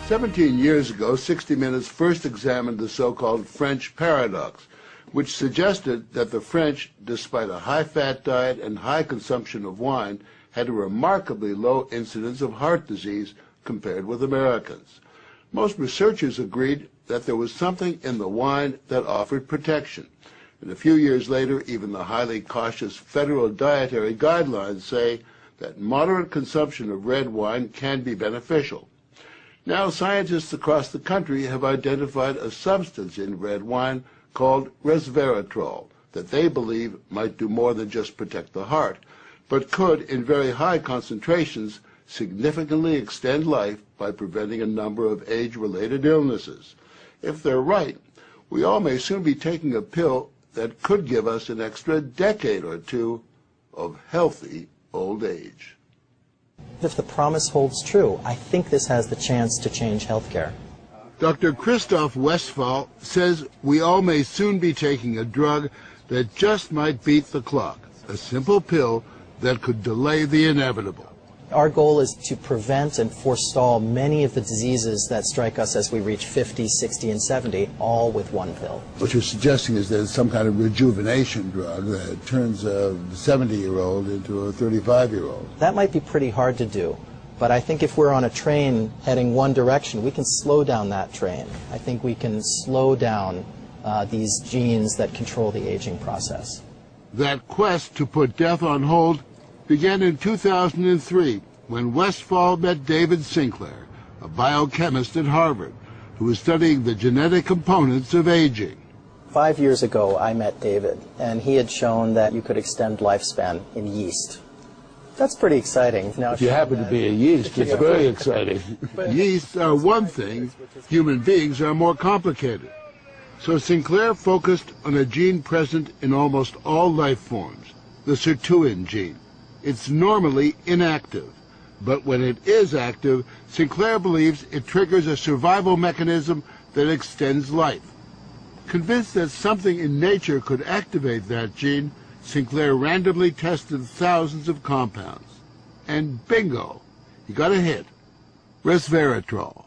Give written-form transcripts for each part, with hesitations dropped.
17 years ago, 60 Minutes first examined the so-called French paradox, which suggested that the French, despite a high-fat diet and high consumption of wine, had a remarkably low incidence of heart disease compared with Americans. Most researchers agreed that there was something in the wine that offered protection. And a few years later, even the highly cautious federal dietary guidelines say that moderate consumption of red wine can be beneficial. Now, scientists across the country have identified a substance in red wine called Resveratrol that they believe might do more than just protect the heart, but could, in very high concentrations, significantly extend life by preventing a number of age-related illnesses. If they're right, we all may soon be taking a pill that could give us an extra decade or two of healthy old age. If the promise holds true, I think this has the chance to change healthcare. Dr. Christoph Westphal says we all may soon be taking a drug that just might beat the clock, a simple pill that could delay the inevitable. Our goal is to prevent and forestall many of the diseases that strike us as we reach 50, 60, and 70, all with one pill. What you're suggesting is there's some kind of rejuvenation drug that turns a 70-year-old into a 35-year-old. That might be pretty hard to do, but I think if we're on a train heading one direction, we can slow down that train. I think we can slow down these genes that control the aging process. That quest to put death on hold began in 2003 when Westphal met David Sinclair, a biochemist at Harvard, who was studying the genetic components of aging. 5 years ago, I met David, and he had shown that you could extend lifespan in yeast. That's pretty exciting. Now, if you happen to be a yeast, it's very exciting. Yeasts are one thing, human beings are more complicated. So Sinclair focused on a gene present in almost all life forms, the sirtuin gene. It's normally inactive, but when it is active, Sinclair believes it triggers a survival mechanism that extends life. Convinced that something in nature could activate that gene, Sinclair randomly tested thousands of compounds. And bingo, he got a hit, Resveratrol.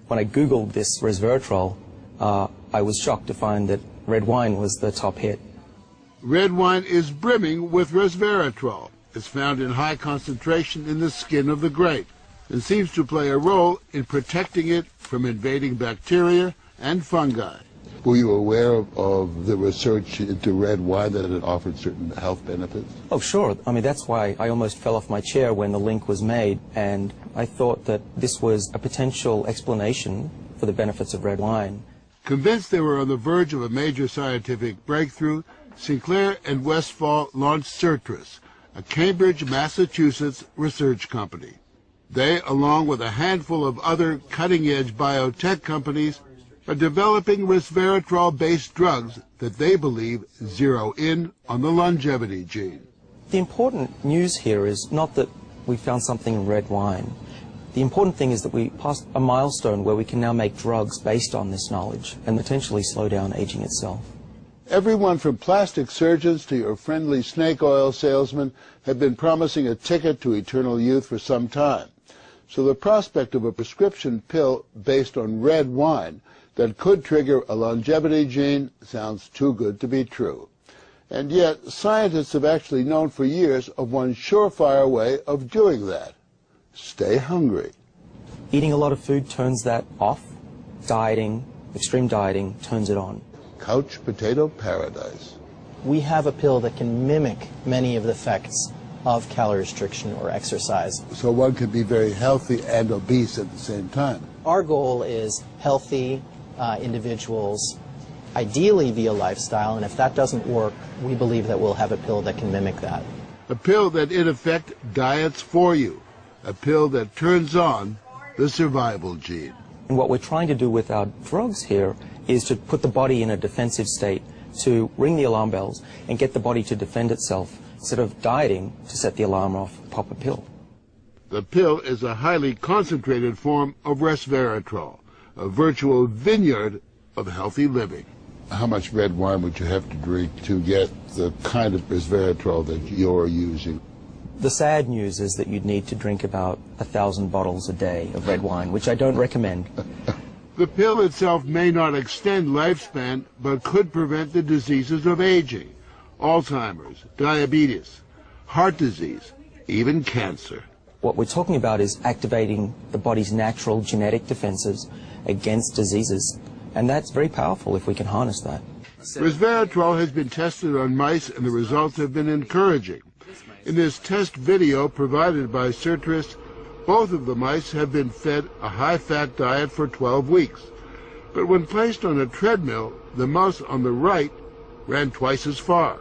When I Googled this Resveratrol, I was shocked to find that red wine was the top hit. Red wine is brimming with Resveratrol. It's found in high concentration in the skin of the grape and seems to play a role in protecting it from invading bacteria and fungi. Were you aware of the research into red wine that it offered certain health benefits? Oh, sure. I mean, that's why I almost fell off my chair when the link was made, and I thought that this was a potential explanation for the benefits of red wine. Convinced they were on the verge of a major scientific breakthrough, Sinclair and Westphal launched CERTRIS, a Cambridge, Massachusetts research company. They, along with a handful of other cutting-edge biotech companies, are developing resveratrol-based drugs that they believe zero in on the longevity gene. The important news here is not that we found something in red wine. The important thing is that we passed a milestone where we can now make drugs based on this knowledge and potentially slow down aging itself. Everyone from plastic surgeons to your friendly snake oil salesman have been promising a ticket to eternal youth for some time. So the prospect of a prescription pill based on red wine that could trigger a longevity gene sounds too good to be true. And yet, scientists have actually known for years of one surefire way of doing that. Stay hungry. Eating a lot of food turns that off. Dieting, extreme dieting, turns it on. Couch potato paradise. We have a pill that can mimic many of the effects of calorie restriction or exercise. So one can be very healthy and obese at the same time. Our goal is healthy individuals, ideally via lifestyle, and if that doesn't work, we believe that we'll have a pill that can mimic that. A pill that in effect diets for you. A pill that turns on the survival gene. And what we're trying to do with our drugs here is to put the body in a defensive state, to ring the alarm bells and get the body to defend itself, instead of dieting to set the alarm off, pop a pill. The pill is a highly concentrated form of resveratrol, a virtual vineyard of healthy living. How much red wine would you have to drink to get the kind of resveratrol that you're using? The sad news is that you'd need to drink about 1,000 bottles a day of red wine, which I don't recommend. The pill itself may not extend lifespan, but could prevent the diseases of aging, Alzheimer's, diabetes, heart disease, even cancer. What we're talking about is activating the body's natural genetic defenses against diseases, and that's very powerful if we can harness that. Resveratrol has been tested on mice, and the results have been encouraging. In this test video provided by Celulas, both of the mice have been fed a high-fat diet for 12 weeks. But when placed on a treadmill, the mouse on the right ran twice as far.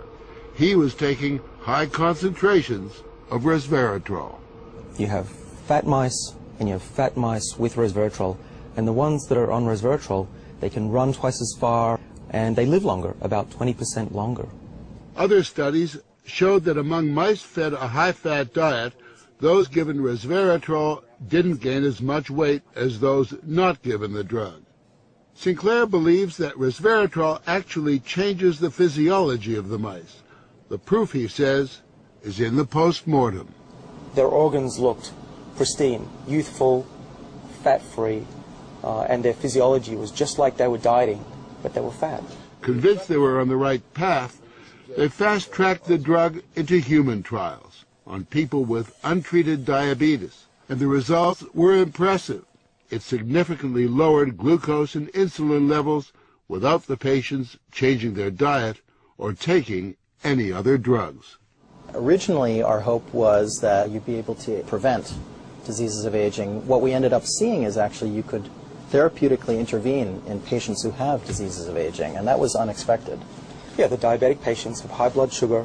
He was taking high concentrations of resveratrol. You have fat mice, and you have fat mice with resveratrol, and the ones that are on resveratrol, they can run twice as far, and they live longer, about 20% longer. Other studies showed that among mice fed a high-fat diet, those given resveratrol didn't gain as much weight as those not given the drug. Sinclair believes that resveratrol actually changes the physiology of the mice. The proof, he says, is in the post-mortem. Their organs looked pristine, youthful, fat-free, and their physiology was just like they were dieting, but they were fat. Convinced they were on the right path, they fast-tracked the drug into human trials on people with untreated diabetes, and the results were impressive. It significantly lowered glucose and insulin levels without the patients changing their diet or taking any other drugs. Originally, our hope was that you'd be able to prevent diseases of aging. What we ended up seeing is actually you could therapeutically intervene in patients who have diseases of aging, and that was unexpected. Yeah, the diabetic patients have high blood sugar,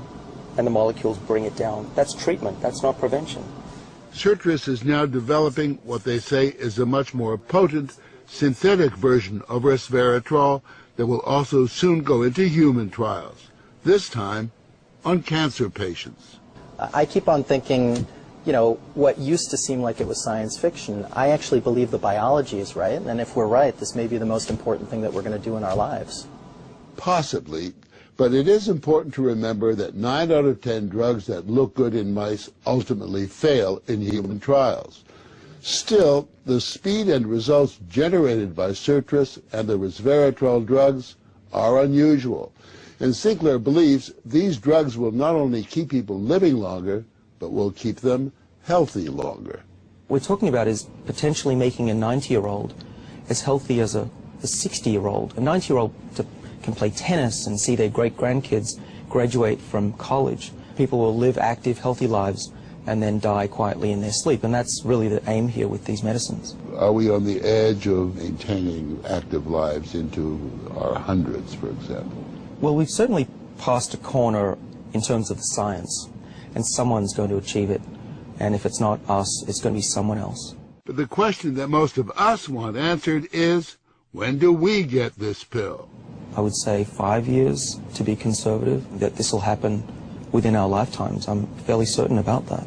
and the molecules bring it down. That's treatment, that's not prevention. Celulas is now developing what they say is a much more potent synthetic version of resveratrol that will also soon go into human trials, this time on cancer patients. I keep on thinking, you know, what used to seem like it was science fiction, I actually believe the biology is right, and if we're right, this may be the most important thing that we're going to do in our lives. Possibly, but it is important to remember that 9 out of 10 drugs that look good in mice ultimately fail in human trials. Still, the speed and results generated by Celulas and the resveratrol drugs are unusual. And Sinclair believes these drugs will not only keep people living longer, but will keep them healthy longer. What we're talking about is potentially making a 90-year-old as healthy as a 60-year-old. A 90-year-old can play tennis and see their great-grandkids graduate from college. People will live active, healthy lives and then die quietly in their sleep. And that's really the aim here with these medicines. Are we on the edge of maintaining active lives into our hundreds, for example? Well, we've certainly passed a corner in terms of the science, and someone's going to achieve it. And if it's not us, it's going to be someone else. But the question that most of us want answered is, when do we get this pill? I would say 5 years, to be conservative, that this will happen within our lifetimes. I'm fairly certain about that.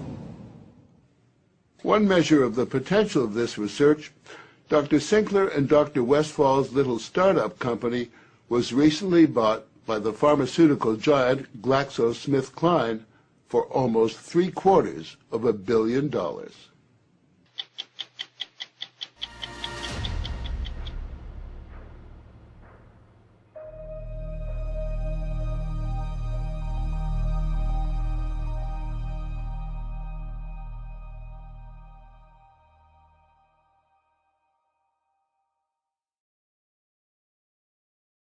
One measure of the potential of this research, Dr. Sinclair and Dr. Westfall's little startup company was recently bought by the pharmaceutical giant GlaxoSmithKline for almost $750 million.